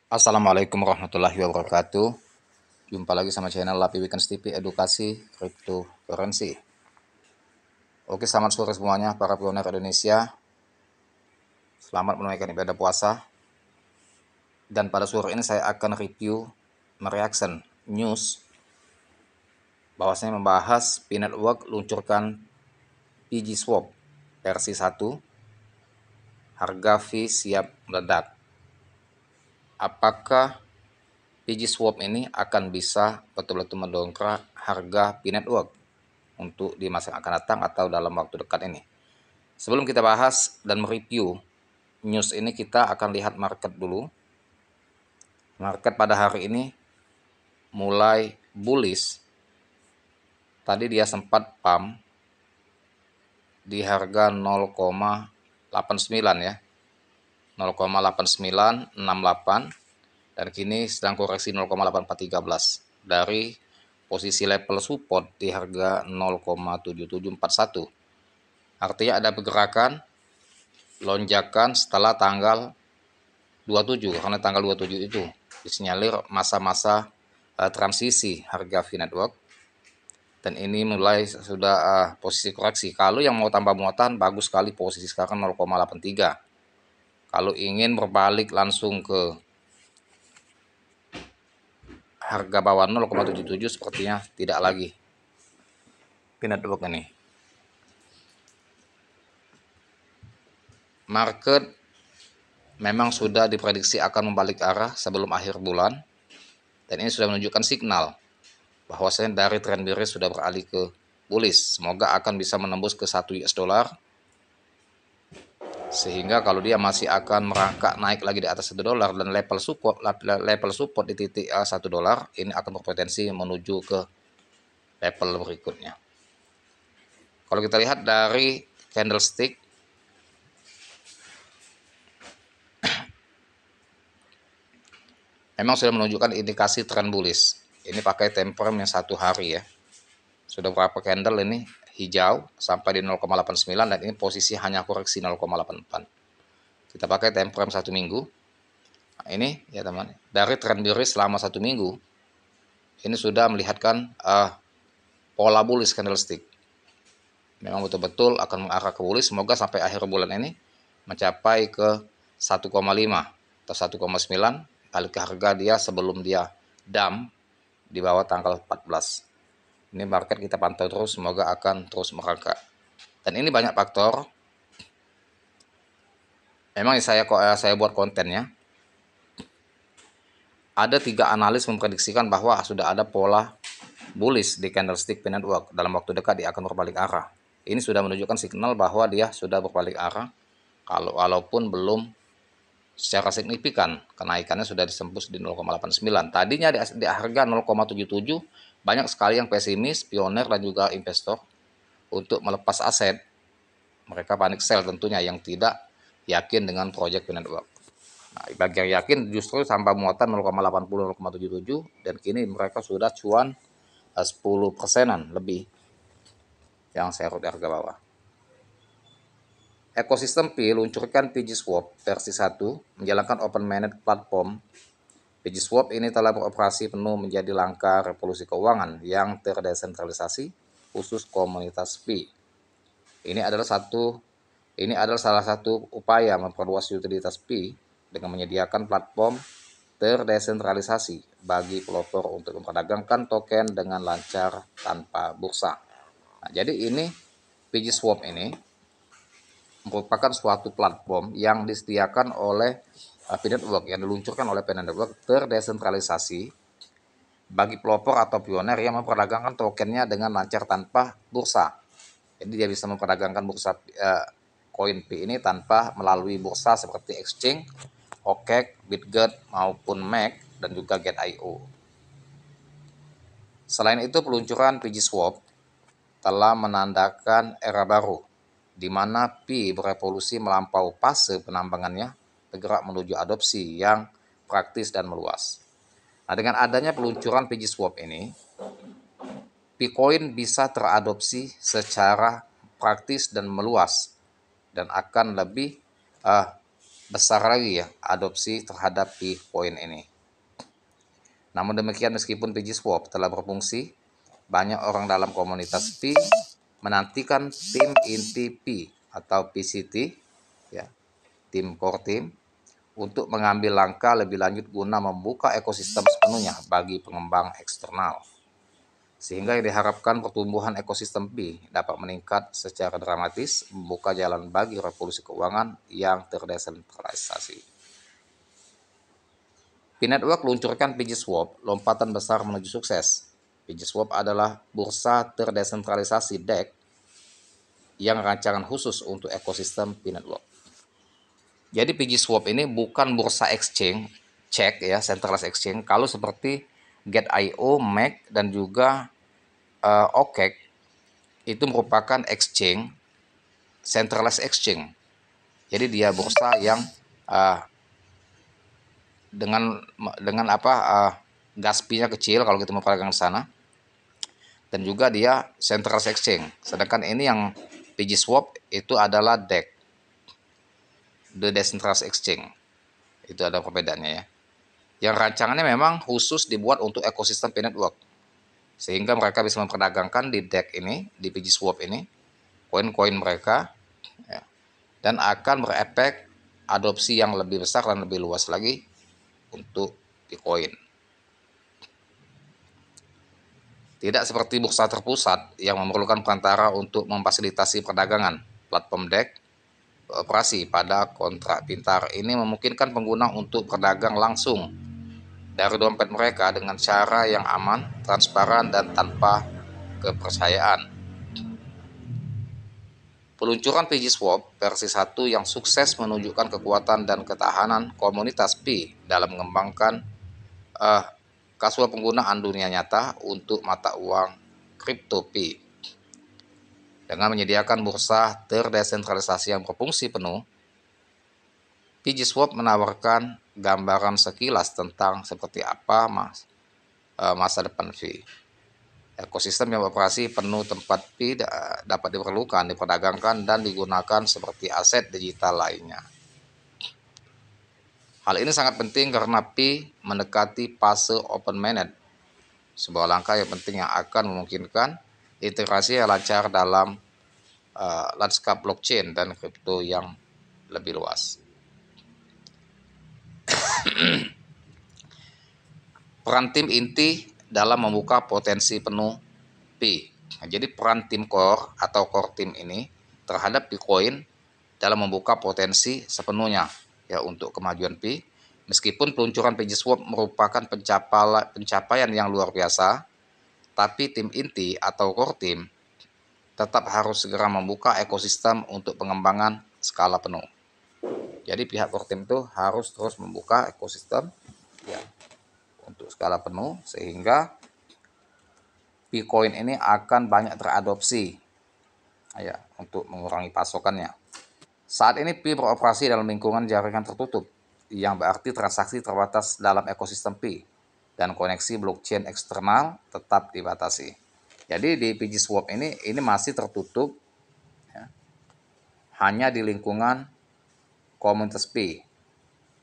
Assalamualaikum warahmatullahi wabarakatuh. Jumpa lagi sama channel Lapi Weekends TV Edukasi Cryptocurrency. Oke, selamat sore semuanya para pioner Indonesia. Selamat menunaikan ibadah puasa. Dan pada sore ini saya akan review mereaction news bahwasanya membahas Pi Network luncurkan PG Swap versi 1, harga fee siap meledak. Apakah PG Swap ini akan bisa betul-betul mendongkrak harga Pi Network untuk di masa yang akan datang atau dalam waktu dekat ini? Sebelum kita bahas dan mereview news ini, kita akan lihat market dulu. Market pada hari ini mulai bullish. Tadi dia sempat pump di harga 0,89 ya. 0,8968 dan kini sedang koreksi 0,8413 dari posisi level support di harga 0,7741. Artinya ada pergerakan lonjakan setelah tanggal 27, karena tanggal 27 itu disinyalir masa-masa transisi harga Pi Network, dan ini mulai sudah posisi koreksi. Kalau yang mau tambah muatan, bagus sekali posisi sekarang 0,83. Kalau ingin berbalik langsung ke harga bawah 0,77 sepertinya tidak lagi Pi Network ini. Market memang sudah diprediksi akan membalik arah sebelum akhir bulan, dan ini sudah menunjukkan signal bahwasanya dari tren bearish sudah beralih ke bullish. Semoga akan bisa menembus ke 1 US dollar, sehingga kalau dia masih akan merangkak naik lagi di atas 1 dolar dan level support di titik 1 dolar, ini akan berpotensi menuju ke level berikutnya. Kalau kita lihat dari candlestick, memang sudah menunjukkan indikasi tren bullish. Ini pakai time frame yang 1 hari ya. Sudah berapa candle ini hijau sampai di 0,89, dan ini posisi hanya koreksi 0,84. Kita pakai time frame 1 minggu. Nah, ini ya teman, dari tren bearish selama 1 minggu ini sudah melihatkan pola bullish candlestick. Memang betul-betul akan mengarah ke bullish. Semoga sampai akhir bulan ini mencapai ke 1,5 atau 1,9 balik ke harga dia sebelum dia dump di bawah tanggal 14. Ini market kita pantau terus, semoga akan terus merangkak. Dan ini banyak faktor. Memang saya buat kontennya. Ada 3 analis memprediksikan bahwa sudah ada pola bullish di candlestick Pi Network. Dalam waktu dekat dia akan berbalik arah. Ini sudah menunjukkan signal bahwa dia sudah berbalik arah, walaupun belum secara signifikan. Kenaikannya sudah disembus di 0,89. Tadinya di harga 0,77, banyak sekali yang pesimis, pioner dan juga investor untuk melepas aset. Mereka panik sell tentunya, yang tidak yakin dengan proyek Pi Network. Nah, bagi yang yakin justru sampai muatan 0,80, 0,77, dan kini mereka sudah cuan 10%-an lebih yang saya di harga bawah. Ekosistem Pi luncurkan PG Swap versi 1 menjalankan open mainnet platform. PG Swap ini telah beroperasi penuh menjadi langkah revolusi keuangan yang terdesentralisasi khusus komunitas Pi. Ini adalah salah satu upaya memperluas utilitas Pi dengan menyediakan platform terdesentralisasi bagi pelopor untuk memperdagangkan token dengan lancar tanpa bursa. Nah, jadi ini PG Swap ini merupakan suatu platform yang disediakan oleh Pi Network, yang diluncurkan oleh Pi Network, terdesentralisasi bagi pelopor atau pioner yang memperdagangkan tokennya dengan lancar tanpa bursa. Jadi dia bisa memperdagangkan bursa koin Pi ini tanpa melalui bursa seperti exchange, OKEx, Bitget maupun MEX dan juga Get.io. Selain itu, peluncuran PG Swap telah menandakan era baru di mana Pi berevolusi melampau fase penambangannya, bergerak menuju adopsi yang praktis dan meluas. Nah, dengan adanya peluncuran PG Swap ini, Picoin bisa teradopsi secara praktis dan meluas, dan akan lebih besar lagi ya adopsi terhadap P-Coin ini. Namun demikian, meskipun PiggySwap telah berfungsi, banyak orang dalam komunitas Pi menantikan tim inti Pi atau PCT, ya, tim core team, untuk mengambil langkah lebih lanjut guna membuka ekosistem sepenuhnya bagi pengembang eksternal. Sehingga diharapkan pertumbuhan ekosistem Pi dapat meningkat secara dramatis, membuka jalan bagi revolusi keuangan yang terdesentralisasi. P-Network luncurkan PiggySwap, lompatan besar menuju sukses. PiggySwap adalah bursa terdesentralisasi DEX yang rancangan khusus untuk ekosistem P-Network. Jadi PiggySwap ini bukan bursa exchange, cek ya, centralized exchange. Kalau seperti Get.io, Meg, dan juga OKEx, itu merupakan exchange, centralized exchange. Jadi dia bursa yang dengan gas fee-nya kecil kalau kita mau pedagang di sana, dan juga dia centralized exchange. Sedangkan ini yang PiggySwap itu adalah DEX, the decentralized exchange. Itu ada perbedaannya ya. Yang rancangannya memang khusus dibuat untuk ekosistem P-Network, sehingga mereka bisa memperdagangkan di DEX ini, di PiggySwap ini, koin-koin mereka, ya, dan akan berefek adopsi yang lebih besar dan lebih luas lagi untuk Bitcoin. Tidak seperti bursa terpusat yang memerlukan perantara untuk memfasilitasi perdagangan. Platform DEX beroperasi pada kontrak pintar ini memungkinkan pengguna untuk berdagang langsung dari dompet mereka dengan cara yang aman, transparan, dan tanpa kepercayaan. Peluncuran PiggySwap versi 1 yang sukses menunjukkan kekuatan dan ketahanan komunitas Pi dalam mengembangkan kasual penggunaan dunia nyata untuk mata uang kripto Pi. Dengan menyediakan bursa terdesentralisasi yang berfungsi penuh, PiggySwap menawarkan gambaran sekilas tentang seperti apa masa depan Pi. Ekosistem yang beroperasi penuh tempat Pi dapat diperlukan, diperdagangkan, dan digunakan seperti aset digital lainnya. Hal ini sangat penting karena Pi mendekati fase open mainnet, sebuah langkah yang penting yang akan memungkinkan integrasi yang lancar dalam landscape blockchain dan kripto yang lebih luas. Peran tim inti dalam membuka potensi penuh Pi. Jadi peran tim core atau core team ini terhadap Bitcoin dalam membuka potensi sepenuhnya ya untuk kemajuan Pi. Meskipun peluncuran PiggySwap merupakan pencapaian yang luar biasa, tapi tim inti atau core team tetap harus segera membuka ekosistem untuk pengembangan skala penuh. Jadi pihak core team itu harus terus membuka ekosistem ya, untuk skala penuh, sehingga Bitcoin ini akan banyak teradopsi ya, untuk mengurangi pasokannya. Saat ini Pi beroperasi dalam lingkungan jaringan tertutup, yang berarti transaksi terbatas dalam ekosistem Pi, dan koneksi blockchain eksternal tetap dibatasi. Jadi di PiggySwap ini masih tertutup ya, hanya di lingkungan komunitas Pi.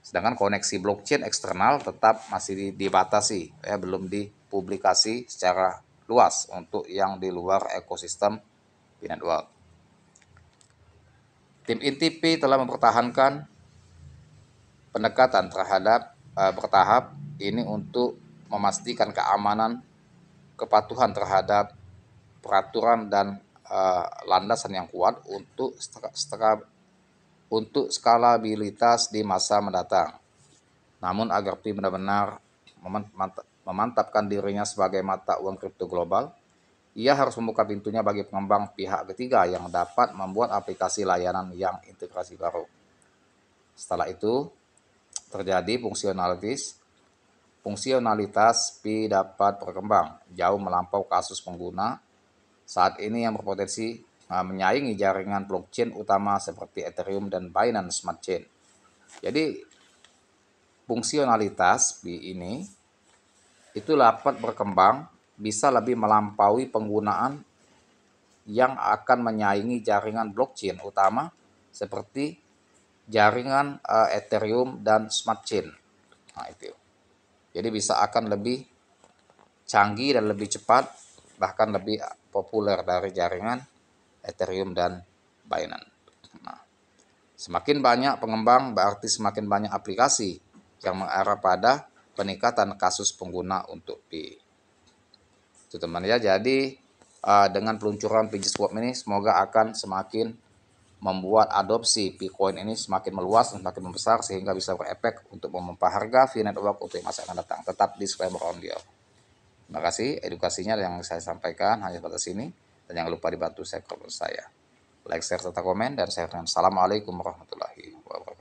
Sedangkan koneksi blockchain eksternal tetap masih dibatasi ya, belum dipublikasi secara luas untuk yang di luar ekosistem P-Network. Tim inti Pi telah mempertahankan pendekatan terhadap bertahap ini untuk memastikan keamanan, kepatuhan terhadap peraturan, dan landasan yang kuat untuk skalabilitas di masa mendatang. Namun agar Pi benar-benar memantapkan dirinya sebagai mata uang kripto global, ia harus membuka pintunya bagi pengembang pihak ketiga yang dapat membuat aplikasi layanan yang integrasi baru. Setelah itu terjadi fungsionalitas Pi dapat berkembang jauh melampau kasus pengguna saat ini yang berpotensi menyaingi jaringan blockchain utama seperti Ethereum dan Binance Smart Chain. Jadi fungsionalitas Pi ini itu dapat berkembang bisa lebih melampaui penggunaan yang akan menyaingi jaringan blockchain utama seperti jaringan Ethereum dan Smart Chain. Nah, itu. Jadi bisa akan lebih canggih dan lebih cepat, bahkan lebih populer dari jaringan Ethereum dan Binance. Nah, semakin banyak pengembang berarti semakin banyak aplikasi yang mengarah pada peningkatan kasus pengguna untuk Pi. Itu teman ya. Jadi dengan peluncuran PiGi Swap ini semoga akan semakin membuat adopsi Bitcoin ini semakin meluas dan semakin membesar sehingga bisa berefek untuk memompa harga V Network untuk masa akan datang. Tetap disclaimer on dia. Terima kasih edukasinya yang saya sampaikan hanya sebatas ini, dan jangan lupa dibantu subscribe saya. Like, share, serta komen, dan saya. Assalamualaikum warahmatullahi wabarakatuh.